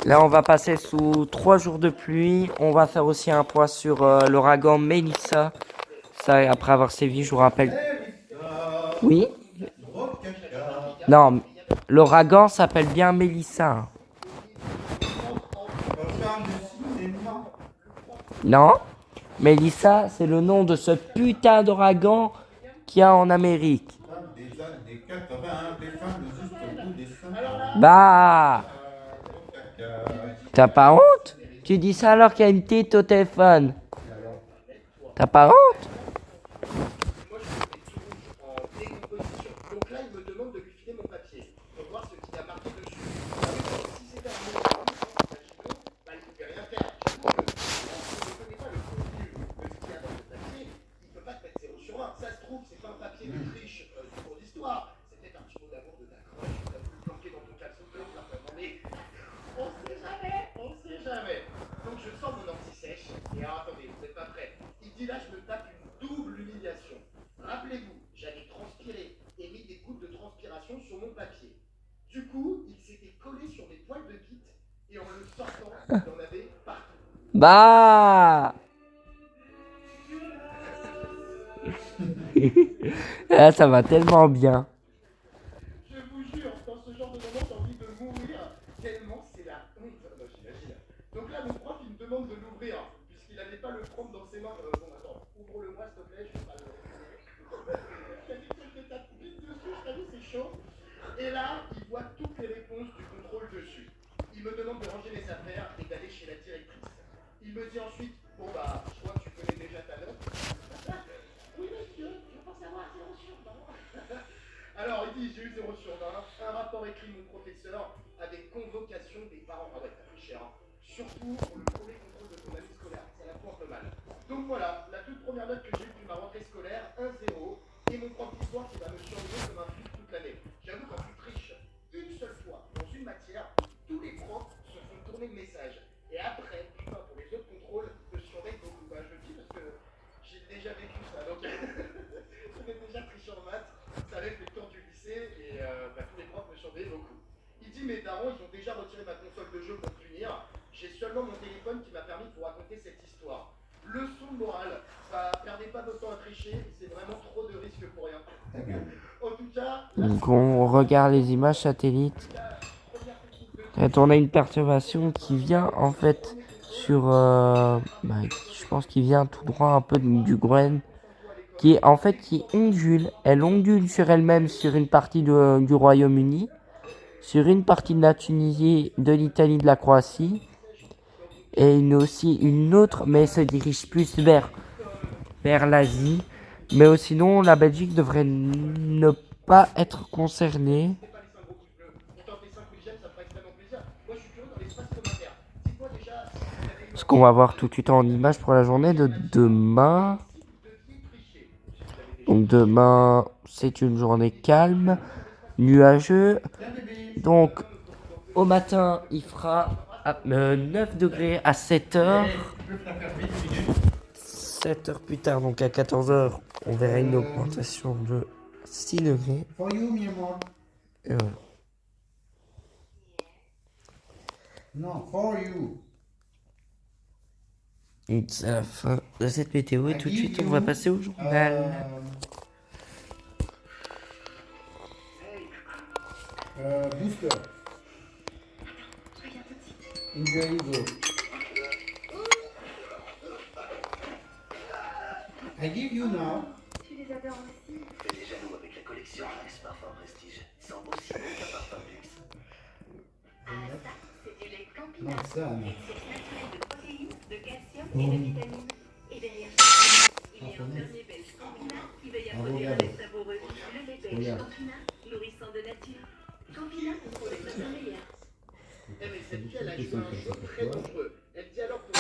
Là, on va passer sous 3 jours de pluie. On va faire aussi un point sur l'ouragan Melissa. Ça, après avoir sévi, je vous rappelle. Oui? Non, l'ouragan s'appelle bien Melissa. Non? Melissa, c'est le nom de ce putain d'ouragan qu'il y a en Amérique. Des années 80, des femmes jusqu'au bout des seins. Bah, t'as pas honte? Tu dis ça alors qu'il y a une tête au téléphone. T'as pas honte? Moi, je le mets tout rouge en décomposition. Donc là, il me demande de lui filer mon papier pour voir ce qu'il a marqué dessus. Ah oui, parce que si c'était un mot bah, il ne pouvait rien faire. J'avoue que si on ne connaît pas le contenu de ce qu'il y a dans le papier, il ne peut pas te mettre 0 sur 1. Ça se trouve, c'est pas un papier de triche du cours d'histoire. C'est peut-être un petit mot d'amour de ta crush, que tu as voulu planquer dans ton caleçon bleu, tu l'as pas demandé. On sait jamais, on sait jamais. Donc je sors mon anti-sèche. Et alors attendez, vous n'êtes pas prêts. Il dit là, je me tape une double humiliation. Rappelez-vous, j'avais transpiré et mis des gouttes de transpiration sur mon papier. Du coup, il s'était collé sur mes poils de bite et en le sortant, il en avait partout. Bah, ah, ça va tellement bien. Je vous jure, dans ce genre de moment, j'ai envie de mourir tellement c'est la honte. J'imagine. Donc là, mon prof, il me demande de l'ouvrir puisqu'il n'allait pas le prendre dans ses mains. Bon, attends, ouvre-le-moi s'il te plaît, je vais pas le. J'ai dit que je te tape vite dessus, je t'avoue, c'est chaud. Et là, il voit toutes les réponses du contrôle dessus. Il me demande de ranger mes affaires et d'aller chez la directrice. Il me dit ensuite, bon bah, je vois que tu connais déjà ta note. Oui monsieur, je pense avoir 0 sur 20. Alors il dit, j'ai eu 0 sur 20, un rapport écrit de mon professeur avec convocation des parents. Ah ouais, t'as pris cher. Hein. Surtout pour le premier contrôle de ton année scolaire, ça la fout un peu mal. Donc voilà, la toute première note que j'ai eue depuis ma rentrée scolaire, 1-0, et mon prof d'histoire qui va me surveiller comme un flic toute l'année. J'avoue, quand tu triches une seule fois dans une matière, tous les profs se font tourner le message. Et après, putain, pour les autres contrôles, ils me surveillent beaucoup. Bah, je le dis parce que j'ai déjà vécu ça. Donc, j'avais déjà triché en maths, ça avait fait le tour du lycée, et bah, tous les profs me surveillaient beaucoup. Il dit, mes darons, ils ont déjà retiré ma console de jeu pour me punir. J'ai seulement mon téléphone qui m'a permis de vous raconter cette histoire. Leçon de morale, bah, perdez pas votre temps à tricher, c'est vraiment trop de risques pour rien. En tout cas, Donc on regarde les images satellites. Et on a une perturbation qui vient en fait sur, bah, je pense qu'il vient tout droit un peu du Groen, qui est en fait qui ondule. Elle ondule sur elle-même sur une partie du Royaume-Uni, sur une partie de la Tunisie, de l'Italie, de la Croatie, et aussi une autre, mais elle se dirige plus vers l'Asie. Mais sinon, la Belgique devrait ne pas être concernée. Ce qu'on va voir tout de suite en image pour la journée de demain. Donc demain, c'est une journée calme, nuageux. Donc au matin, il fera 9 degrés à 7 heures. 7 heures plus tard, donc à 14 heures, on verra une augmentation de 6 degrés. Et voilà. Non, for you. Donc c'est la fin de cette météo et tout de suite on va passer au journal. Booster. Enjoy you. I give you now. Tu les adores aussi. T'es déjà jaloux avec la collection Axe Parfum Prestige. Sent aussi bon qu'un parfum de luxe. Ah, ça, c'est du lait Non, Campina. ça, non. Une source naturelle de protéines, de calcium et de vitamines. Et derrière chaque il y a un dernier belge Campina qui veille à produire un lait savoureux. Le lait belge Campina, nourrissant de nature. Campina pour les matins meilleurs. Eh mais cette fille, elle a joué un jeu très dangereux. Elle dit alors pour...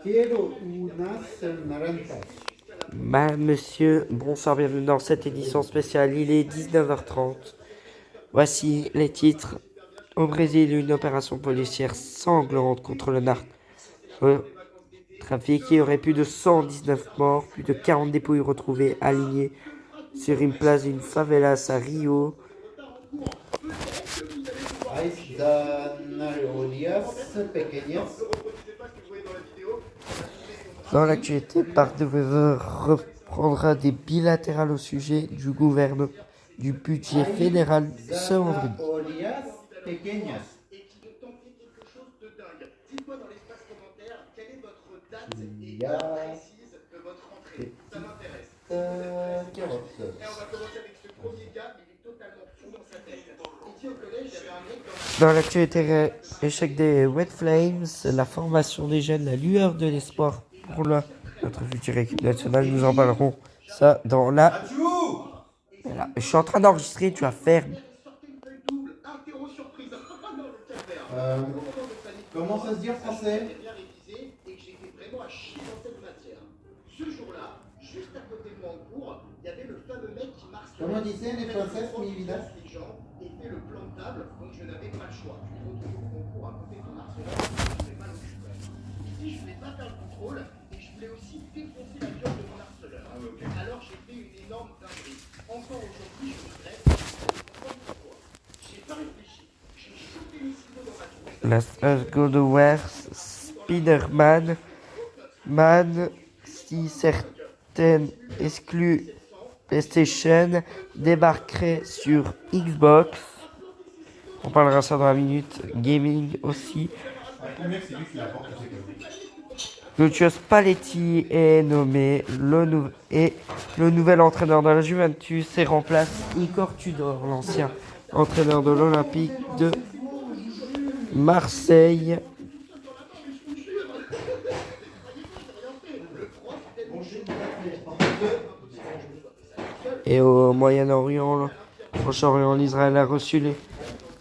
Quiero unas naranjas. Monsieur, bonsoir, bienvenue dans cette édition spéciale. Il est 19h30. Voici les titres. Au Brésil, une opération policière sanglante contre le narcotrafic trafic. Il y aurait plus de 119 morts, plus de 40 dépouilles retrouvées alignées sur une place d'une favelas à Rio. Dans l'actualité, Park de Wever reprendra des bilatérales au sujet du gouvernement du budget fédéral ce vendredi. Et qui ont tenté quelque chose de dingue. Dites-moi dans l'espace commentaire quelle est votre date et heure précise de votre rentrée. Ça m'intéresse. Et on va commencer avec ce premier gars, il est totalement fou dans sa tête. Ici au collège, il y avait un mec Dans l'actualité, échec des Red Flames, la formation des jeunes, la lueur de l'espoir pour notre future équipe nationale. Nous en parlerons ça dans la... Voilà. Je suis en train d'enregistrer, tu vas faire... Comment ça se dit en français? et que j'étais vraiment à chier dans cette matière. Ce jour-là, juste à côté de moi en cours, il y avait le fameux mec qui marche. Comment disait les princesses, mi vida? Les gens et fait le plan de table, donc je n'avais pas le choix. Je me retrouve au concours à côté de ton harceleur, je fais mal au cul. Ici, je voulais pas faire le contrôle et je voulais aussi défoncer la gueule de mon harceleur. Alors j'ai fait une énorme dinguerie. Encore aujourd'hui, je regrette. J'ai pas réfléchi. J'ai chopé les ciseaux dans ma trousse. Last Us Go Nowhere, Spider-Man, Man, si certaines exclues PlayStation, débarquerait sur Xbox. On parlera ça dans la minute. Gaming aussi. Lucio Spalletti est nommé le nouvel entraîneur de la Juventus et remplace Igor Tudor, l'ancien entraîneur de l'Olympique de Marseille. Et au Moyen-Orient, Proche-Orient, l'Israël a reçu les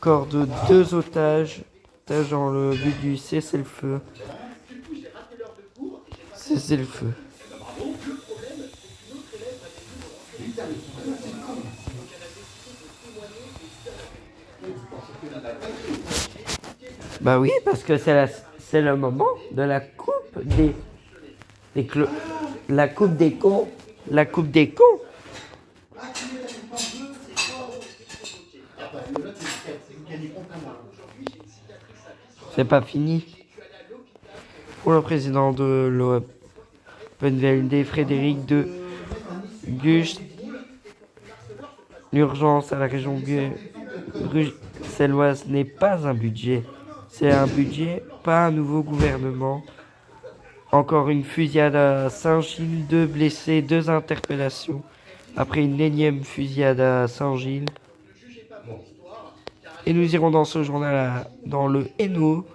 corps de 2 otages dans le but du cessez-le-feu. Cessez-le-feu. Bah oui, parce que c'est le moment de la coupe la coupe des cons. La coupe des cons. C'est pas fini. Pour le président de l'OpenVLD, Frédéric de Gucht, l'urgence à la région bruxelloise n'est pas un budget. C'est un budget, pas un nouveau gouvernement. Encore une fusillade à Saint-Gilles, 2 blessés, 2 interpellations. Après une énième fusillade à Saint-Gilles. Et nous irons dans ce journal dans le Hainaut,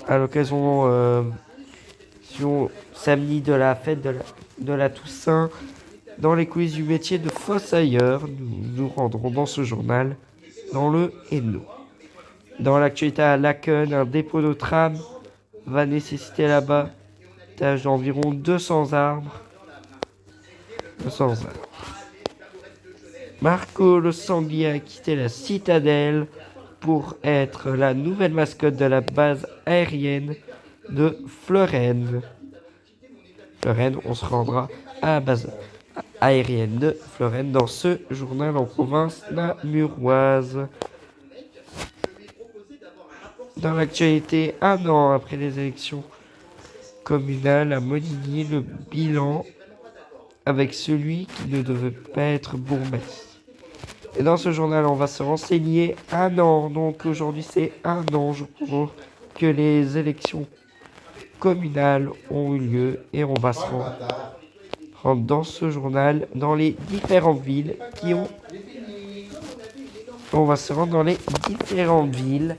à l'occasion samedi de la fête de la Toussaint. Dans les coulisses du métier de fossoyeur, nous nous rendrons dans ce journal dans le Hainaut. Dans l'actualité à Laken, un dépôt de tram va nécessiter l'abattage d'environ 200 arbres. Marco Le Sanglier a quitté la citadelle pour être la nouvelle mascotte de la base aérienne de Fleurenne. On se rendra à la base aérienne de Fleurenne dans ce journal en province namuroise. Dans l'actualité, 1 an après les élections communales à Montigny, le bilan avec celui qui ne devait pas être bourgmestre. Et dans ce journal, on va se renseigner 1 an. Donc aujourd'hui, c'est 1 an, je crois, que les élections communales ont eu lieu. Et on va se rendre dans ce journal, dans les différentes villes qui ont... On va se rendre dans les différentes villes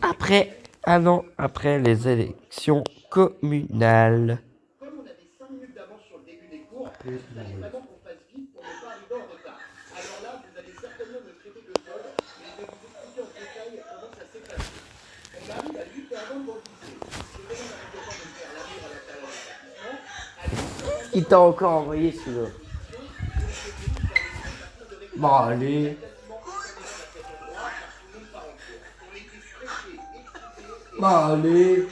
après 1 an après les élections communales. Comme on avait 5 minutes d'avance sur le début des cours, il fallait vraiment qu'on fasse vite pour ne pas arriver en retard. Alors là, vous allez certainement me traiter de folle, mais je vais vous expliquer en détail comment ça s'est passé. On arrive à 8h20 dans le lycée. Je vais même arriver temps de faire l'amour à l'intérieur de l'établissement. Qui t'a encore envoyé celui-là? Bon, allez. Bah allez.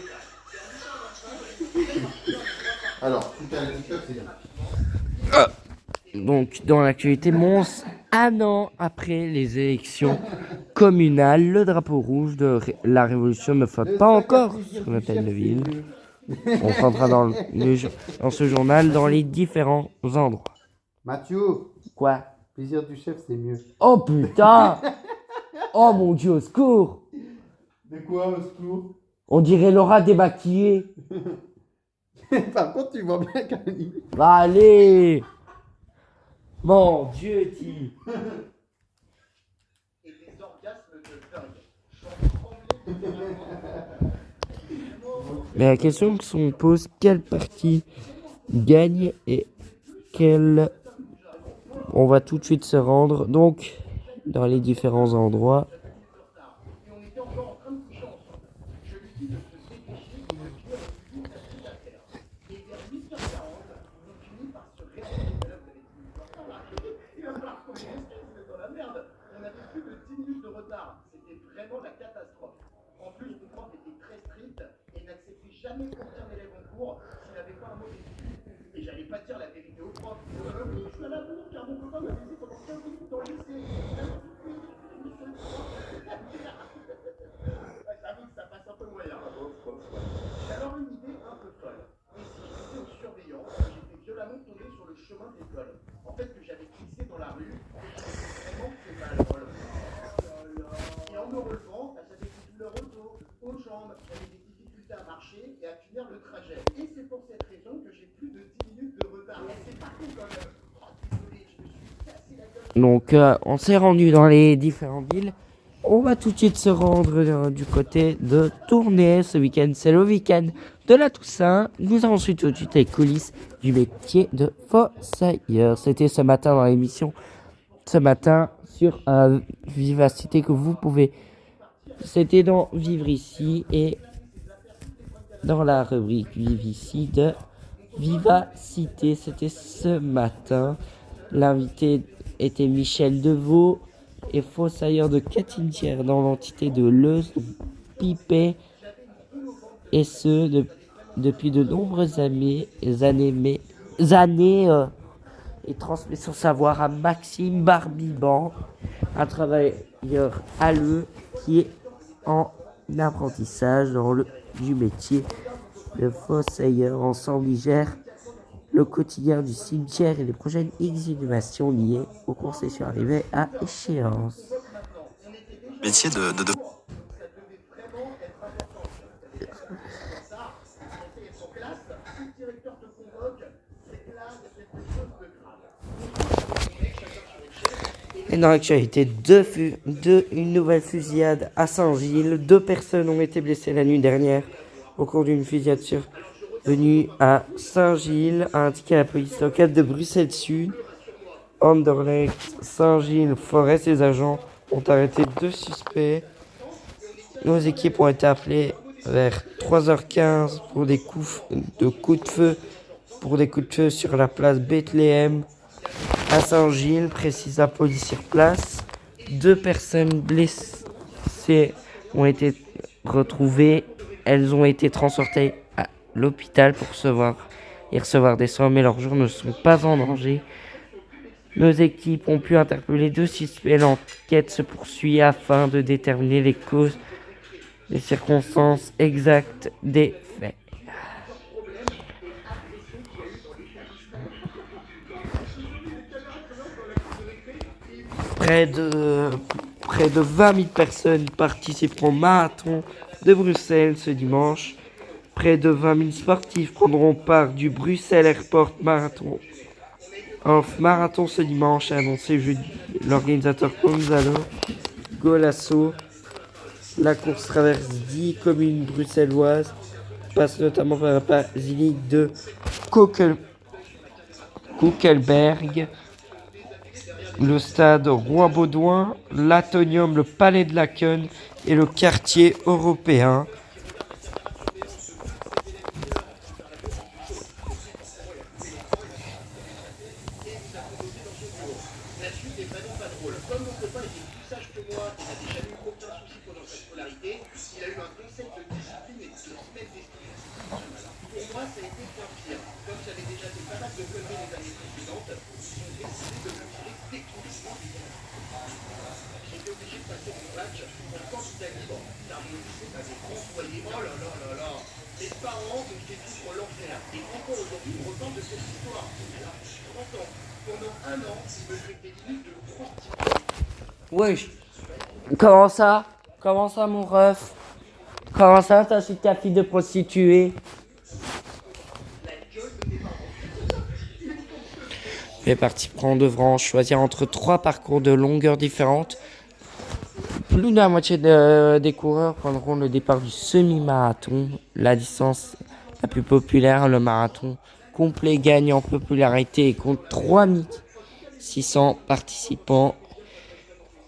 Alors, suite à la TikTok, c'est bien. Donc, dans l'actualité, Mons, un an après les élections communales, le drapeau rouge de la Révolution ne flotte pas encore sur l'hôtel de ville. On rentrera dans ce journal dans les différents endroits. Mathieu, Quoi? plaisir du chef, c'est mieux. Oh putain! Oh mon Dieu, au secours! De quoi, au secours? On dirait Laura démaquillée. Par contre, tu vois bien qu'Annie. Bah allez! Mon Dieu, Ti! Et des orgasmes de dingue. Mais la question que se pose, quelle partie gagne et quelle... On va tout de suite se rendre donc dans les différents endroits. Et on était encore en train de coucher ensemble. Je lui dis de se dépêcher pour me tuer le plus vite la suite à terre. Et vers 8h40, on finit par se réveiller. Et là, vous avez 10 minutes de retard. Il va falloir qu'on vous vous êtes dans la merde. On avait plus de 10 minutes de retard. C'était vraiment la catastrophe. En plus, le prof était très strict et n'acceptait jamais aucun élève en cours s'il n'avait pas un mauvais étude. Et j'allais pas dire la vérité au prof. Oui, je suis à la bourre car mon copain m'a laissé pendant 15 minutes dans le lycée. J'avoue que ça passe un peu moyen. J'ai alors une idée un peu folle. Et si je disais aux surveillants que j'étais violemment tombé sur le chemin de l'école. En fait, que j'avais glissé dans la rue et que j'étais vraiment fait mal. Et en me relevant, j'avais des douleurs au dos, aux jambes, j'avais des difficultés à marcher et à finir le trajet. Et c'est pour cette raison que j'ai plus de 10 minutes de retard. Mais c'est pas cool quand même. Oh, désolé, je me suis cassé la gueule. Donc on s'est rendu dans les différentes villes. On va tout de suite se rendre du côté de Tournai. Ce week-end, c'est le week-end de la Toussaint. Nous allons ensuite tout de suite les coulisses du métier de fossoyeur. C'était ce matin dans l'émission. Ce matin sur Vivacité que vous pouvez... C'était dans Vivre ici et dans la rubrique Vivre ici de Vivacité. C'était ce matin. L'invité était Michel Deveau et fossoyeur de Catintière dans l'entité de Leuze, Pipet, et ce depuis de nombreuses années, et transmet son savoir à Maxime Barbiban, un travailleur halleux qui est en apprentissage du métier de fossoyeur. Ensemble, ils gèrent le quotidien du cimetière et les prochaines exhumations liées aux concessions arrivées à échéance. Métier de Et dans l'actualité, une nouvelle fusillade à Saint-Gilles. 2 personnes ont été blessées la nuit dernière au cours d'une fusillade survenue à Saint-Gilles, a indiqué la police locale de Bruxelles-Sud. Anderlecht, Saint-Gilles, Forest, les agents ont arrêté 2 suspects. Nos équipes ont été appelées vers 3h15 pour des coups de feu sur la place Bethléem à Saint-Gilles, précise la police sur place. 2 personnes blessées ont été retrouvées. Elles ont été transportées à l'hôpital pour recevoir des soins, mais leurs jours ne sont pas en danger. Nos équipes ont pu interpeller 2 suspects. L'enquête se poursuit afin de déterminer les causes, les circonstances exactes des faits. Près de 20 000 personnes participeront au marathon de Bruxelles ce dimanche. Près de 20 000 sportifs prendront part du Bruxelles Airport Marathon. Un marathon ce dimanche, a annoncé jeudi l'organisateur Gonzalo Golasso. La course traverse 10 communes bruxelloises, passe notamment par la basilique de Koekelberg, le stade Roi-Baudouin, l'Atonium, le Palais de Laken et le quartier européen. La suite est vraiment pas drôle. Comme mon copain était plus sage que moi et n'avait jamais eu aucun souci pendant sa scolarité, il a eu un concept de discipline et de semaine d'esprit. Pour moi, ça a été bien pire. Comme j'avais déjà fait pas mal de conneries les années précédentes, ils ont décidé de me virer techniquement des gars. J'étais obligé de passer mon badge pour candidat libre, car mon lycée m'avait renvoyé. Oh là là là là. Mes parents ont fait tout pour l'enfer. Et encore aujourd'hui, ils me reparlent de cette histoire. Alors, je suis content. Pendant un an, ils me mettaient des limites de prostituée. Wesh. Comment ça? Comment ça, mon ref? Comment ça, t'insultes ta fille de prostituée? Les participants devront choisir entre 3 parcours de longueur différente. Plus de la moitié des coureurs prendront le départ du semi-marathon. La distance la plus populaire, le marathon complet, gagne en popularité et compte 3600 participants.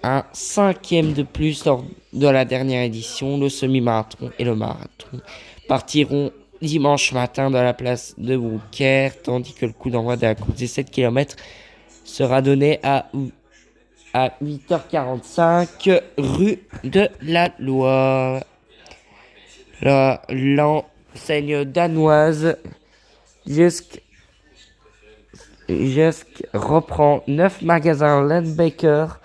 Un 5e de plus lors de la dernière édition. Le semi-marathon et le marathon partiront dimanche matin dans la place de Brouckère, tandis que le coup d'envoi de la course des 7 km sera donné à 8h45 rue de la Loire. L'enseigne danoise Jysk reprend 9 magasins Lendbaker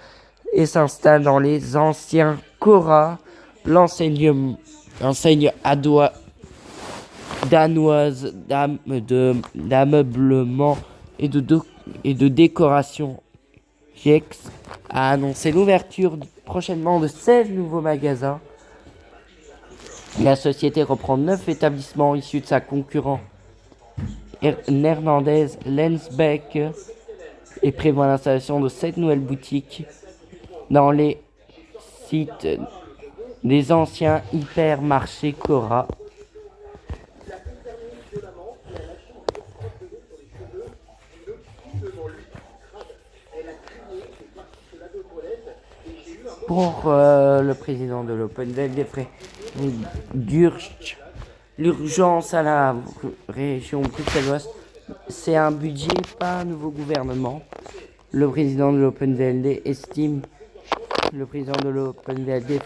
et s'installe dans les anciens Cora. L'enseigne danoise d'ameublement et de décoration Jex a annoncé l'ouverture prochainement de 16 nouveaux magasins. La société reprend 9 établissements issus de sa concurrente néerlandaise Lensbeck et prévoit l'installation de 7 nouvelles boutiques dans les sites des anciens hypermarchés Cora. Pour le président de l'Open Veld, l'urgence à la région bruxelloise, c'est un budget, pas un nouveau gouvernement. Le président de l'Open Veld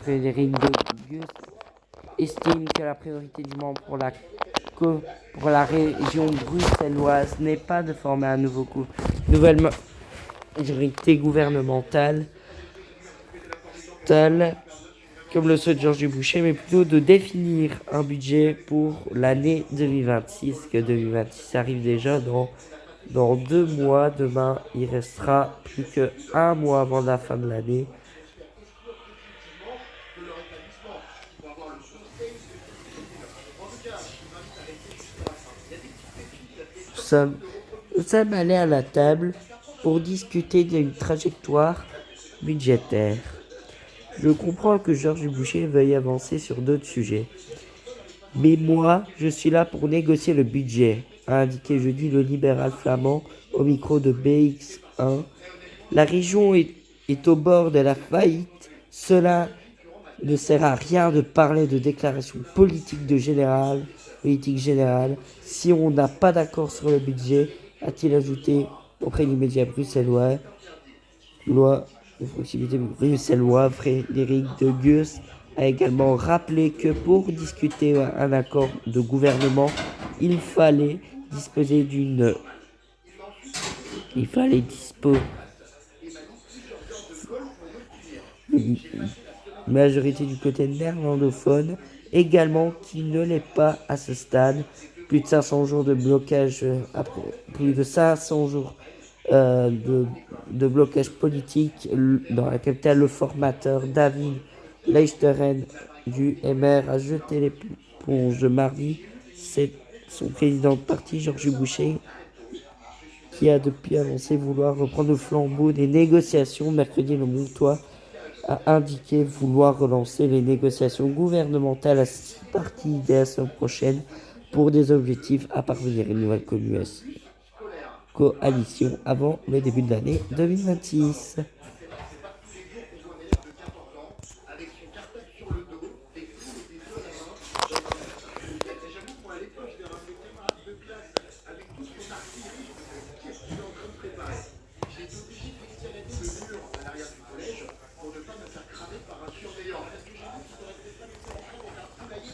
Frédéric de Guus, estime que la priorité du moment pour la région bruxelloise n'est pas de former un nouvelle majorité gouvernementale comme le souhaite Georges Boucher, mais plutôt de définir un budget pour l'année 2026, que 2026 arrive déjà dans 2 mois. Demain, il restera plus que 1 mois avant la fin de l'année. Nous sommes allés à la table pour discuter d'une trajectoire budgétaire. Je comprends que Georges Boucher veuille avancer sur d'autres sujets. Mais moi, je suis là pour négocier le budget, a indiqué jeudi le libéral flamand au micro de BX1. La région est au bord de la faillite. Cela ne sert à rien de parler de déclaration politique générale si on n'a pas d'accord sur le budget, a-t-il ajouté auprès du média bruxellois. De proximité bruxellois, Frédéric de Guus a également rappelé que pour discuter un accord de gouvernement, il fallait disposer d'une majorité du côté néerlandophone, également qui ne l'est pas à ce stade. Plus de 500 jours de blocage de blocage politique dans la capitale. Le formateur David Leichteren du MR a jeté l'éponge mardi. C'est son président de parti, Georges Boucher, qui a depuis annoncé vouloir reprendre le flambeau des négociations. Mercredi, le Montois a indiqué vouloir relancer les négociations gouvernementales à 6 partis dès la semaine prochaine pour des objectifs à parvenir à une nouvelle coalition avant le début de l'année 2026.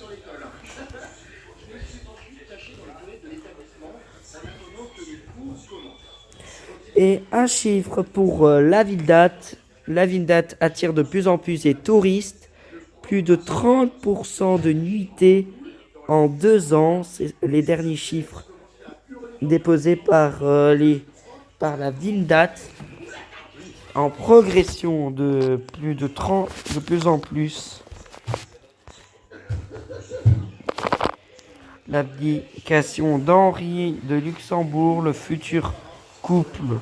Dans l'école. Je me suis ensuite caché dans les Et un chiffre pour la Vildad. La Vildad attire de plus en plus les touristes. Plus de 30% de nuitées en 2 ans. C'est les derniers chiffres déposés par la Vildad. En progression de plus en plus. L'abdication d'Henri de Luxembourg, le futur couple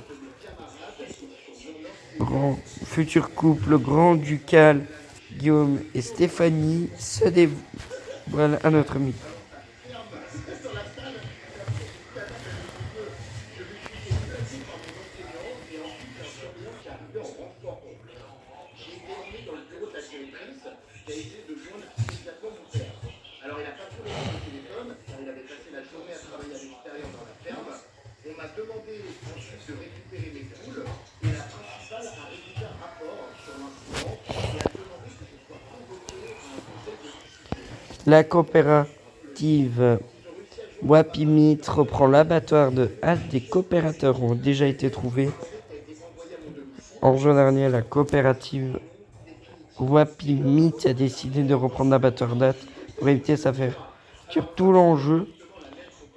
grand-ducal Guillaume et Stéphanie se dévoile à notre micro. Alors il n'a pas pu répondre au téléphone car il avait passé la journée à travailler à l'extérieur dans la ferme. On m'a demandé ensuite de récupérer mes poules et la principale a rédigé un rapport sur l'incident et a demandé que je sois convoqué à un conseil de discipline. La coopérative Wapimit reprend l'abattoir de Halte. Des coopérateurs ont déjà été trouvés. En juin dernier, la coopérative Wapimit a décidé de reprendre l'abattoir d'Halte pour éviter sa fermeture. Tout l'enjeu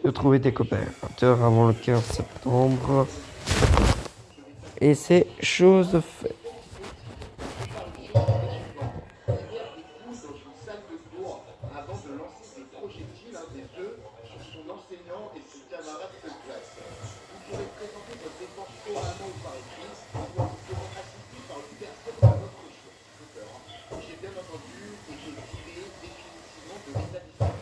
de trouver des coopérateurs avant le 15 septembre. Et c'est chose faite. Avant de lancer des projectiles, des œufs sur son enseignant et ses camarades de classe. Vous pourrez présenter votre défense oralement ou par écrit, ou vous serez assisté par une personne à votre choix. J'ai bien entendu été tiré définitivement de l'établissement.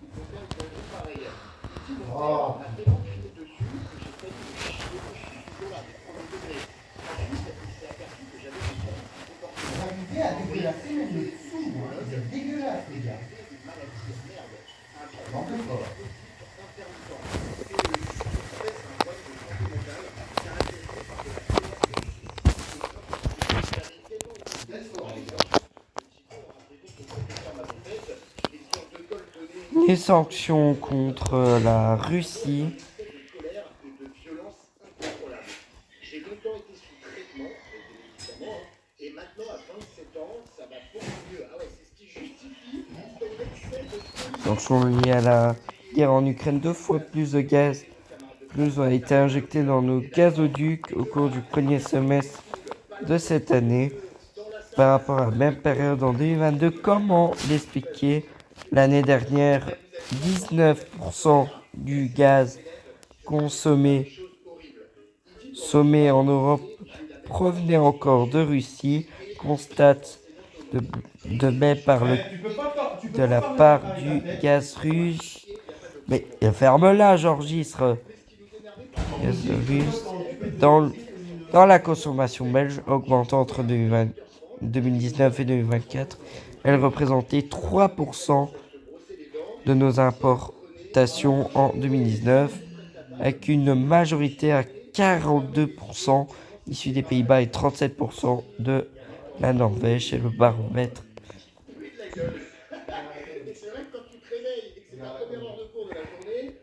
Vous pouvez faire une chose pareille. Ici, mon père a tellement crié dessus que j'ai failli me chier au chute du jour à des premiers degrés. Ensuite, il s'est aperçu que j'avais des bons comportements. Arrivé à dégueulasser même les sous, hein. C'est dégueulasse, les gars. Un peu fort. Les sanctions contre la Russie. J'ai longtemps été sous traitement, évidemment, et maintenant à 27 ans, ça va beaucoup mieux. Ah ouais, c'est ce qui justifie ton excès de folie. Sanctions liées à la guerre en Ukraine. 2 fois plus de gaz a été injecté dans nos gazoducs au cours du premier semestre de cette année par rapport à la même période en 2022. Comment l'expliquer? L'année dernière, 19% du gaz consommé en Europe provenait encore de Russie, constate de mai de la part du gaz russe. Mais ferme-la, j'enregistre. Gaz russe dans la consommation belge augmentant entre 2019 et 2024. Elle représentait 3% de nos importations en 2019, avec une majorité à 42% issue des Pays-Bas et 37% de la Norvège. C'est le baromètre. C'est vrai que quand tu te réveilles et que c'est ta première heure de cours de la journée,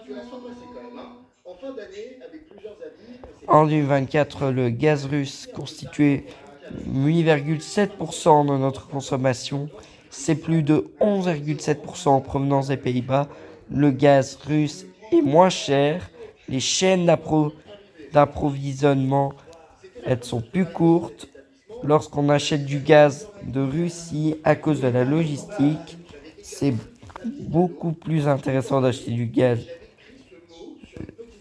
tu la sens passer quand même. En fin d'année, avec plusieurs amis, en 2024, le gaz russe constituait 8,7% de notre consommation. C'est plus de 11,7% en provenance des Pays-Bas. Le gaz russe est moins cher. Les chaînes d'approvisionnement sont plus courtes. Lorsqu'on achète du gaz de Russie à cause de la logistique, c'est beaucoup plus intéressant d'acheter du gaz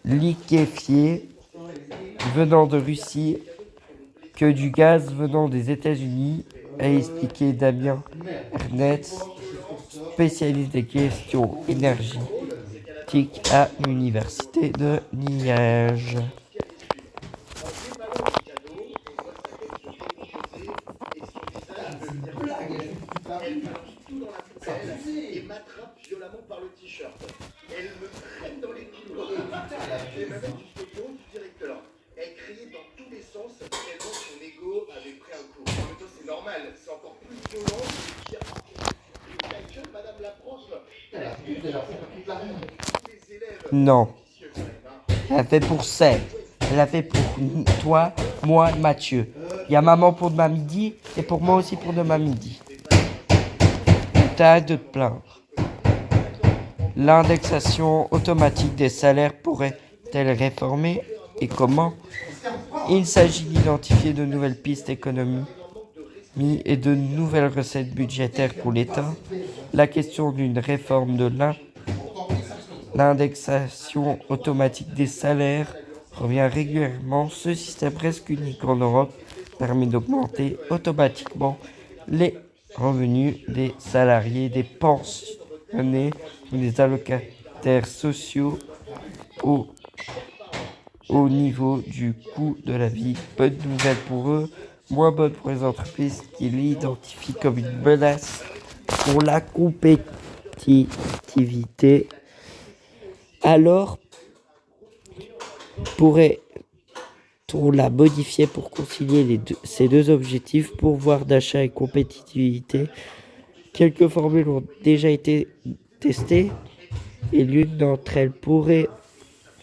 liquéfié venant de Russie que du gaz venant des États-Unis, a expliqué Damien Ernest, spécialiste des questions énergétiques à l'université de Liège. et m'attrape violemment par le t-shirt. Elle me traîne dans les couloirs et m'amène jusqu'au bureau du directeur. Elle criait dans tous les sens tellement son ego avait pris un coup. En même temps, c'est normal, c'est encore plus violent que dire ta gueule, madame la prof. Elle a tous les élèves. Non. Elle a fait pour Seb. Elle a fait pour toi, moi, Mathieu. Il y a maman pour demain midi et pour moi aussi pour demain midi. T'arrêtes de te plaindre. L'indexation automatique des salaires pourrait-elle réformer et comment? Il s'agit d'identifier de nouvelles pistes économiques et de nouvelles recettes budgétaires pour l'État. La question d'une réforme de l'indexation automatique des salaires revient régulièrement. Ce système presque unique en Europe permet d'augmenter automatiquement les revenus des salariés, des pensionnés ou des allocataires sociaux au niveau du coût de la vie. Bonne nouvelle pour eux, moins bonne pour les entreprises qui l'identifient comme une menace pour la compétitivité. Alors, pourrait-on la modifier pour concilier ces deux objectifs, pouvoir d'achat et compétitivité? Quelques formules ont déjà été testées et l'une d'entre elles pourrait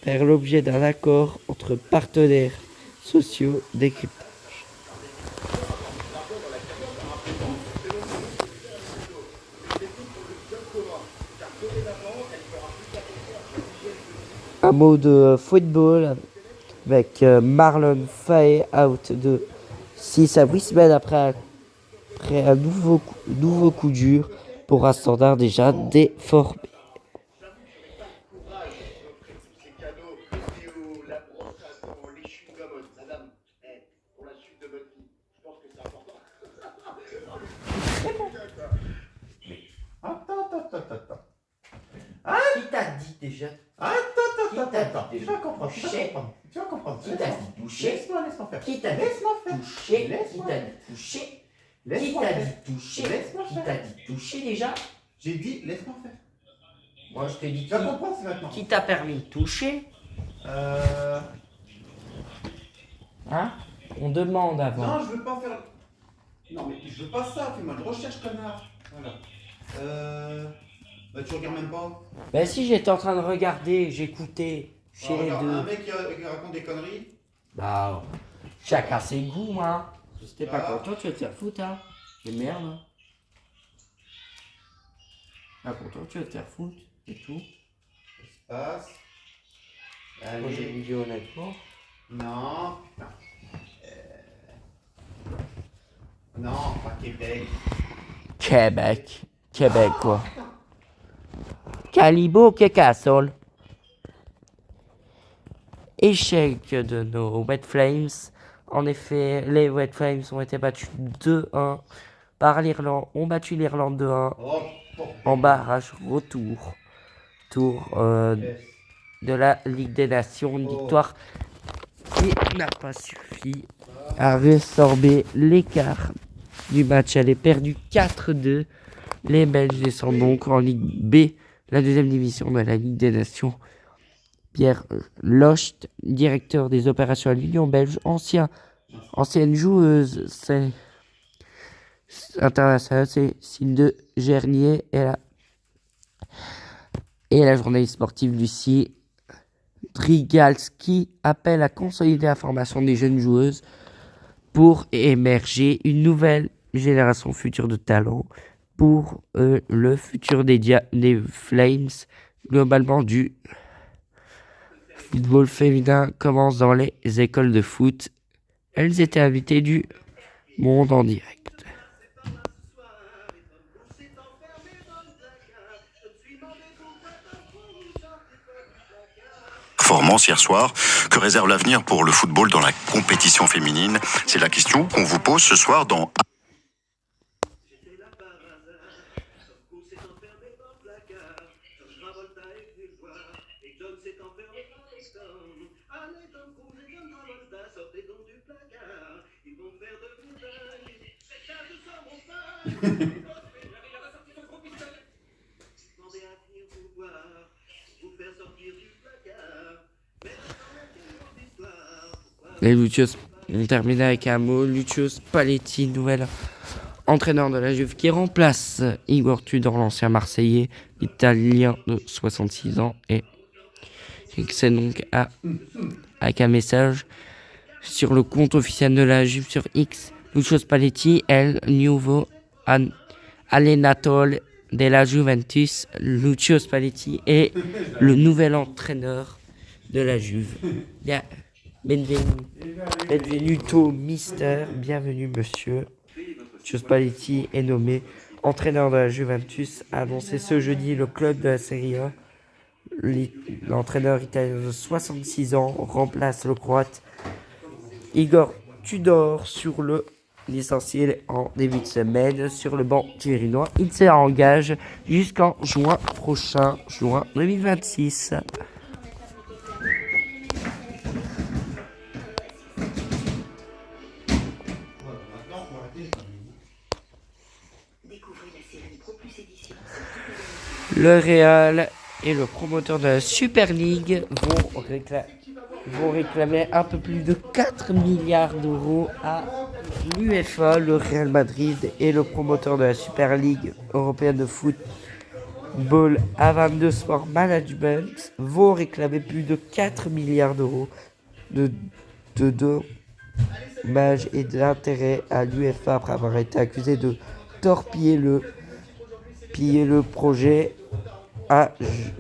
faire l'objet d'un accord entre partenaires sociaux d'équipage. Un mot de football avec Marlon Faye out de 6 à 8 semaines après un nouveau coup dur pour un standard déjà déformé. Qui t'a dit déjà? Attends. Tu vas comprendre. Tu vas comprendre. Qui t'a dit toucher? Laisse-moi faire. Qui t'a dit Laisse-moi faire. toucher? Qui Laisse-moi t'a faire. dit toucher? Qui Laisse-moi t'a faire. dit toucher? Laisse-moi Qui faire. t'a dit toucher déjà? J'ai dit, laisse-moi faire. Moi je te dis Tu vas comprendre, c'est maintenant. qui t'a permis de toucher? Hein? On demande avant. Non, je veux pas faire. Non, mais je veux pas ça. Fais-moi une recherche, connard. Voilà. Bah, tu regardes même pas. Ben si, j'étais en train de regarder, j'écoutais chez les Regarde, deux. un mec qui raconte des conneries. Bah, chacun ses goûts, hein. Si t'es pas Ah. content, tu vas te faire foutre, hein. Mais merde, hein. Pas content, tu vas te faire foutre, et tout. Ça se passe. Moi, j'ai Allez. dit honnêtement. Non, putain. Non, pas Québec. Québec, quoi. Calibo, Castle. Échec de nos Wet Flames. En effet, les Wet Flames ont été battus 2-1 par l'Irlande. Ont battu l'Irlande 2-1 Oh, en barrage retour. De la Ligue des Nations. Une victoire qui n'a pas suffi à résorber l'écart du match. Elle est perdue 4-2. Les Belges descendent donc en Ligue B, la deuxième division de la Ligue des Nations. Pierre Locht, directeur des opérations à l'Union belge, ancienne joueuse internationale, Cécile Gernier et la journaliste sportive Lucie Drigalski appelle à consolider la formation des jeunes joueuses pour émerger une nouvelle génération future de talents pour le futur des Flames. Globalement, du football féminin commence dans les écoles de foot. Elles étaient invitées du monde en direct. Performance hier soir. Que réserve l'avenir pour le football dans la compétition féminine? C'est la question qu'on vous pose ce soir dans Les Lucius ont terminé avec un mot. Lucius Spalletti, nouvel entraîneur de la Juve, qui remplace Igor Tudor, l'ancien Marseillais, italien de 66 ans. Et Et c'est donc avec un message sur le compte officiel de la Juve sur X. Lucio Spalletti est le nouveau allenatore de la Juventus. Lucio Spalletti est le nouvel entraîneur de la Juve. Bien, benvenuto mister, bienvenue monsieur. Lucio Spalletti est nommé entraîneur de la Juventus, a annoncé ce jeudi le club de la Serie A. L'entraîneur italien de 66 ans remplace le croate Igor Tudor sur le licencié en début de semaine sur le banc turinois. Il s'engage jusqu'en juin prochain, juin 2026. Le Real et le promoteur de la Super League vont réclamer un peu plus de 4 milliards d'euros à l'UEFA. Le Real Madrid et le promoteur de la Super League européenne de football A22 Sport Management vont réclamer plus de 4 milliards d'euros de dommages et d'intérêts à l'UEFA après avoir été accusé de torpiller le projet, a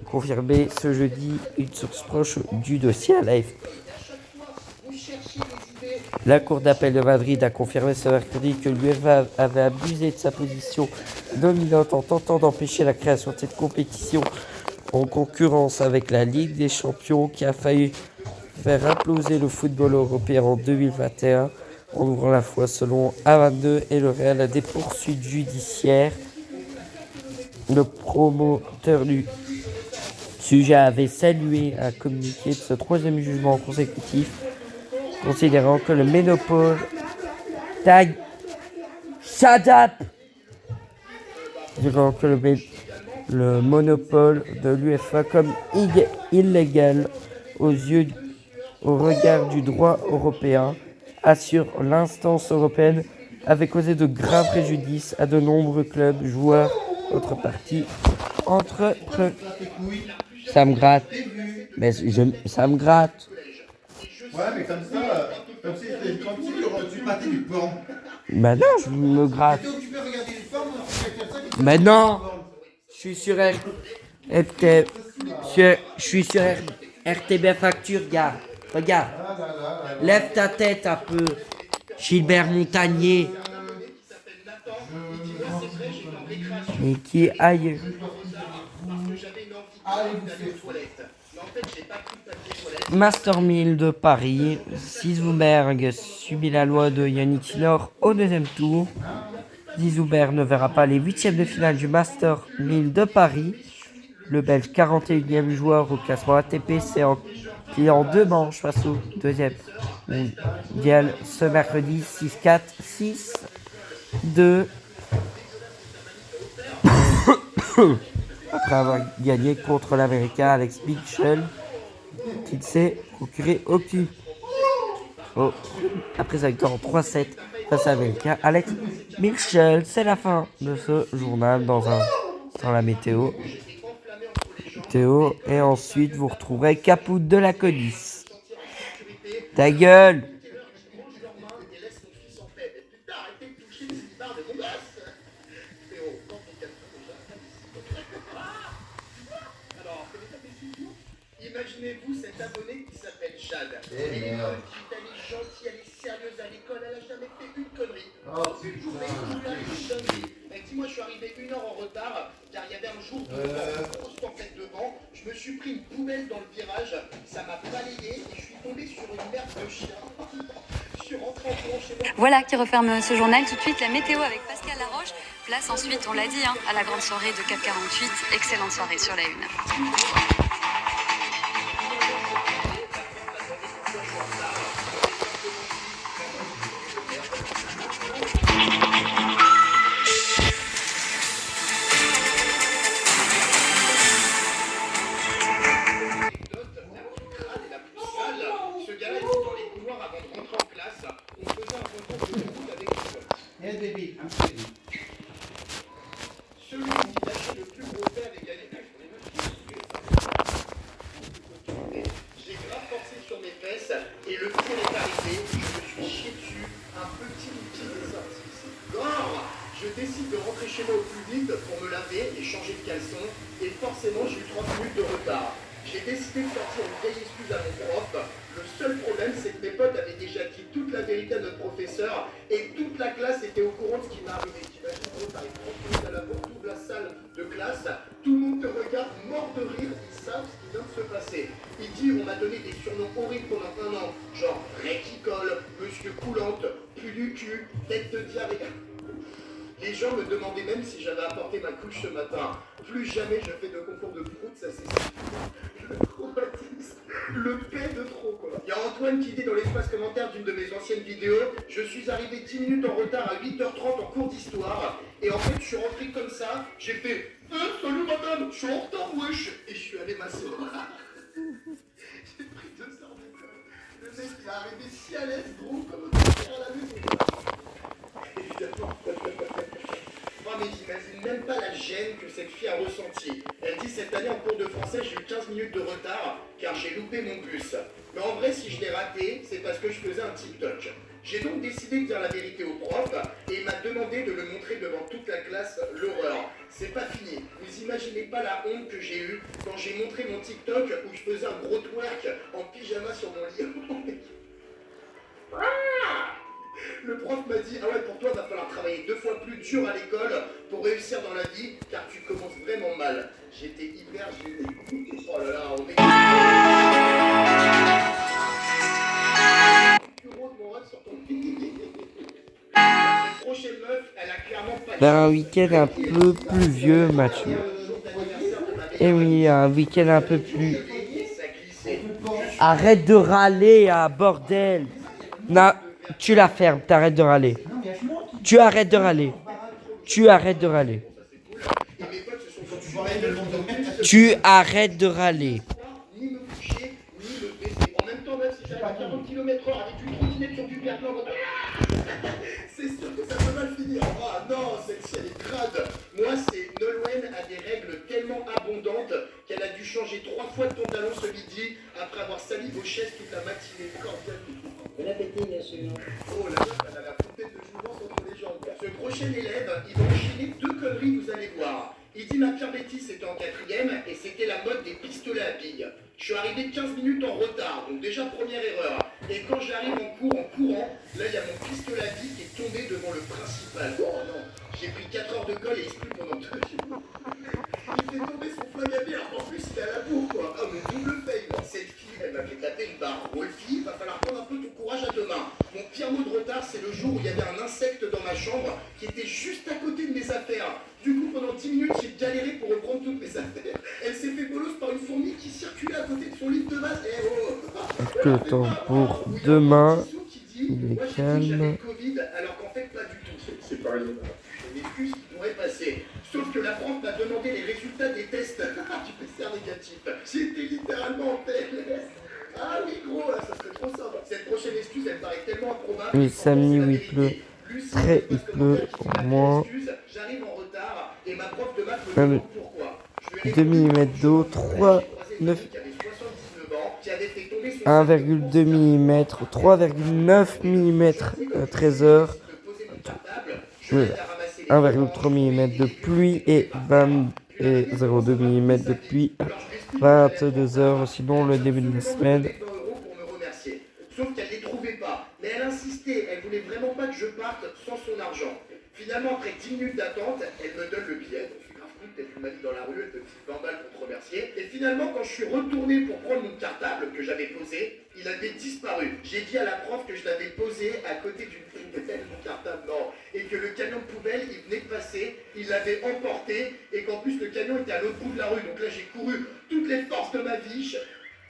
confirmé ce jeudi une source proche du dossier à l'AFP. La Cour d'appel de Madrid a confirmé ce mercredi que l'UEFA avait abusé de sa position dominante en tentant d'empêcher la création de cette compétition en concurrence avec la Ligue des Champions qui a failli faire imploser le football européen en 2021 en ouvrant la voie selon A22 et le Real à des poursuites judiciaires. Le promoteur du sujet avait salué un communiqué de ce troisième jugement consécutif, considérant que le monopole le monopole de l'UEFA comme illégal au regard du droit européen, assure l'instance européenne, avait causé de graves préjudices à de nombreux clubs, joueurs, autres parties, Ça me gratte. Mais ça me gratte. Ouais, mais comme ça, comme si tu matais du porn. Bah non, je me gratte. Tu peux regarder le porn, Mais non, je suis sur RTB Facture, gars. Regarde. Lève ta tête un peu. Gilbert Montagnier. Et qui aille. Master 1000 de Paris. Zizouberg subit la loi de Yannick Sinner au deuxième tour. Zizouberg ne verra pas les huitièmes de finale du Master 1000 de Paris. Le Belge 41e joueur au classement ATP s'est incliné en deux manches face au deuxième mondial ce mercredi 6-4, 6-2. Après avoir gagné contre l'Américain Alex Mitchell, qui ne s'est procuré aucune. Après sa victoire en 3-7 face à l'Américain Alex Mitchell. C'est la fin de ce journal dans la météo. Et ensuite vous retrouverez Capout de la Codice. Ta gueule! Imaginez-vous cet abonné qui s'appelle Jade. Elle est petite, elle est gentille, elle est sérieuse à l'école, elle a jamais fait une connerie. Une journée où elle a une connerie. Elle dit, moi je suis arrivé 1 heure en retard, car il y avait un jour de grosse tempête devant. Je me suis pris une poubelle dans le virage, ça m'a balayé et je suis tombé sur une merde de chien. Je suis rentré en courant chez moi. Voilà qui referme ce journal. Tout de suite, la météo avec Pascal Laroche. Place ensuite, on l'a dit, à la grande soirée de CAP 48. Excellente soirée sur la Une. Celui qui lâchait le plus gros verre et gagnait. chez moi au plus vite pour me laver et changer de caleçon, et forcément j'ai eu 30 minutes de retard. J'ai décidé de sortir une vieille excuse à mon prof. Le seul problème, c'est que mes potes avaient déjà dit toute la vérité à notre professeur, et toute la classe était au courant de ce qui m'est arrivé. T'imagines, gros, t'arrives 30 minutes à la porte, t'ouvres la salle de classe, tout le monde te regarde mort de rire, ils savent ce qui vient de se passer. Il dit, on m'a donné des surnoms horribles pendant 1 an, genre Ray qui colle, Monsieur Coulante, Pu du cul, Tête de diarrhée. Les gens me demandaient même si j'avais apporté ma couche ce matin. Plus jamais je fais de concours de prout, ça c'est sûr. Le traumatisme, le paix de trop quoi. Il y a Antoine qui dit dans l'espace commentaire d'une de mes anciennes vidéos, je suis arrivé 10 minutes en retard à 8h30 en cours d'histoire, et en fait je suis rentré comme ça, j'ai fait salut madame, je suis en retard wesh, et je suis allé m'asseoir. J'ai pris 2 heures d'école. Le mec il est arrivé si à l'aise, gros, comme un à la maison. Évidemment. Oh mais j'imagine même pas la gêne que cette fille a ressentie. Elle dit cette année en cours de français j'ai eu 15 minutes de retard car j'ai loupé mon bus. Mais en vrai si je l'ai raté, c'est parce que je faisais un TikTok. J'ai donc décidé de dire la vérité au prof et il m'a demandé de le montrer devant toute la classe, l'horreur. C'est pas fini. Vous imaginez pas la honte que j'ai eue quand j'ai montré mon TikTok où je faisais un gros twerk en pyjama sur mon lit. Le prof m'a dit, ah ouais, pour toi, va falloir travailler 2 fois plus dur à l'école pour réussir dans la vie, car tu commences vraiment mal. J'étais hyper gêné. Oh là là, on est... Tu roses mon rêve sur ton Cette prochaine meuf, elle a clairement pas... Vers un week-end un peu pluvieux, Mathieu. Et oui, un week-end un peu plus... Arrête de râler, ah, bordel. Non, tu la fermes, t'arrêtes de râler. Tu arrêtes de râler. Tu arrêtes de râler. Tu arrêtes de râler. Ni me coucher, ni me baisser. En même temps, même si j'arrive à 40 km/h avec une trottinette sur du Berlin, c'est sûr que ça peut mal finir. Oh non, celle-ci elle est crade. Moi, c'est Nolwenn a des règles tellement abondantes qu'elle a dû changer 3 fois de pantalon ce midi après avoir sali vos chaises toute la matinée. Bon appétit, bien sûr. Oh la meuf, elle a la fontaine de jouvence entre les jambes. Ce prochain élève, il va enchaîner 2 conneries, vous allez voir. Il dit ma pire bêtise c'était en 4e et c'était la mode des pistolets à billes. Je suis arrivé 15 minutes en retard, donc déjà première erreur. Et quand j'arrive en cours, en courant, là il y a mon pistolet à billes qui est tombé devant le principal. Oh non, j'ai pris 4 heures de colle et il se plut pendant 2 jours. Il fait tomber son flingue à billes, alors qu'en plus il est à la bourre quoi. Ah mon double fail. Cette fille, elle m'a fait taper une barre. Wolfie, va falloir prendre un peu ton courage à 2 mains. Mon pire mot de retard, c'est le jour où il y avait un insecte dans ma chambre qui était juste à côté de mes affaires. Du coup, pendant 10 minutes, j'ai galéré pour reprendre toutes mes affaires. Elle s'est fait bolos par une fourmi qui circulait à côté de son lit de base. Eh oh. Le temps pour demain. Il est calme. J'avais le Covid, alors qu'en fait, pas du tout. C'est pas rien. J'ai une excuse qui pourrait passer. Sauf que la prof m'a demandé les résultats des tests du PCR négatif. J'étais littéralement en PLS. Ah oui, gros, là, ça serait trop simple. Cette prochaine excuse, elle paraît tellement improbable. Oui, samedi où il pleut. Très, il pleut pour moi. J'arrive en retard et ma prof de maths me demande pourquoi. 2 mm d'eau, 1,2 mm, 3,9 mm 13h, 1,3 mm de pluie et 0,2 mm de pluie à 22h, sinon le début de la semaine. Sauf qu'elle ne les trouvait pas. Mais elle insistait, elle voulait vraiment pas que je parte sans son argent. Finalement, après 10 minutes d'attente, elle me donne le billet. Donc, je suis grave cool, peut-être une m'a dit dans la rue, elle te dit 20 balles pour te remercier. Et finalement, quand je suis retourné pour prendre mon cartable que j'avais posé, il avait disparu. J'ai dit à la prof que je l'avais posé à côté d'une poubelle, mon cartable, non. Et que le camion de poubelle, il venait de passer, il l'avait emporté, et qu'en plus le camion était à l'autre bout de la rue. Donc là, j'ai couru toutes les forces de ma vie.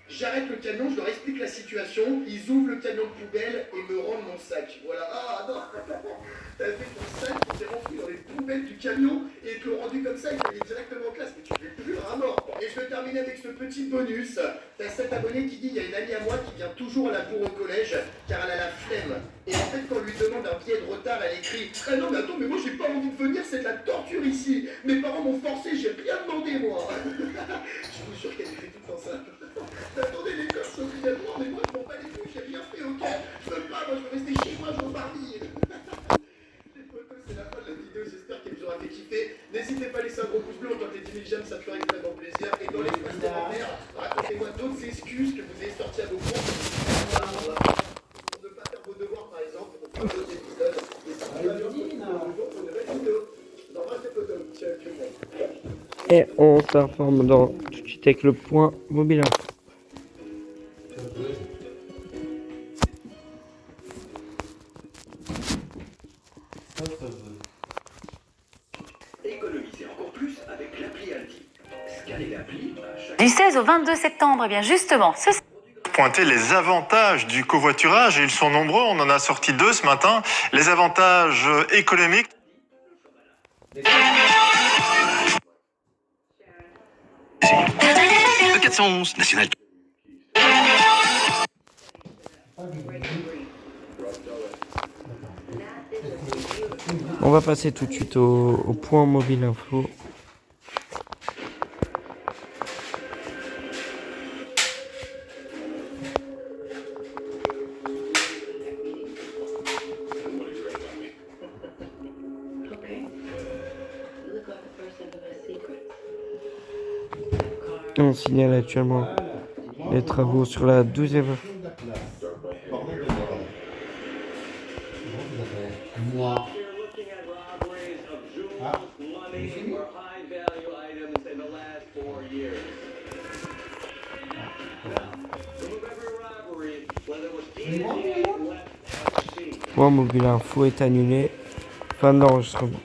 J'arrête le camion, je leur explique la situation, ils ouvrent le camion de poubelle et me rendent mon sac. Voilà, ah non, t'avais fait ton sac, tu t'es rentré dans les poubelles du camion et ils te l'ont rendu comme ça, ils t'allaient directement en classe, mais tu fais plus à mort. Et je vais terminer avec ce petit bonus. T'as cet abonné qui dit, il y a une amie à moi qui vient toujours à la bourre au collège car elle a la flemme. Et en fait, quand on lui demande un billet de retard, elle écrit « Ah non mais attends, mais moi j'ai pas envie de venir, c'est de la torture ici. Mes parents m'ont forcé, j'ai rien demandé moi. » Je vous jure qu'elle écrit tout dans ça. Attendez, l'école c'est obligatoire, mais moi je m'en bats les couilles, j'ai rien fait, ok? Je veux pas, moi je veux rester chez moi, je veux parler. Les photos, c'est la fin de la vidéo, j'espère qu'elle vous aura fait kiffer. un gros pouce bleu, on tente les 10 000 j'aime, ça me ferait extrêmement plaisir. Et dans l'espace commentaire, racontez-moi d'autres excuses que vous avez sorties à vos comptes pour ne pas faire vos devoirs, par exemple, pour faire d'autres épisodes. Et si vous avez un jour pour une nouvelle vidéo, je vous embrasse les photos. Ciao, tout le monde. Et on se reforme dans tout de suite avec le point mobile info. Économisez encore plus avec l'appli Aldi. Scannez l'appli à chaque Du 16 au 22 septembre, eh bien justement, ce Pointer les avantages du covoiturage, et ils sont nombreux, on en a sorti 2 ce matin. Les avantages économiques. Le 411 national. On va passer tout de suite au point mobile info. On signale actuellement les travaux sur la 12e. Moi. Point mobile info est annulé. Fin de l'enregistrement.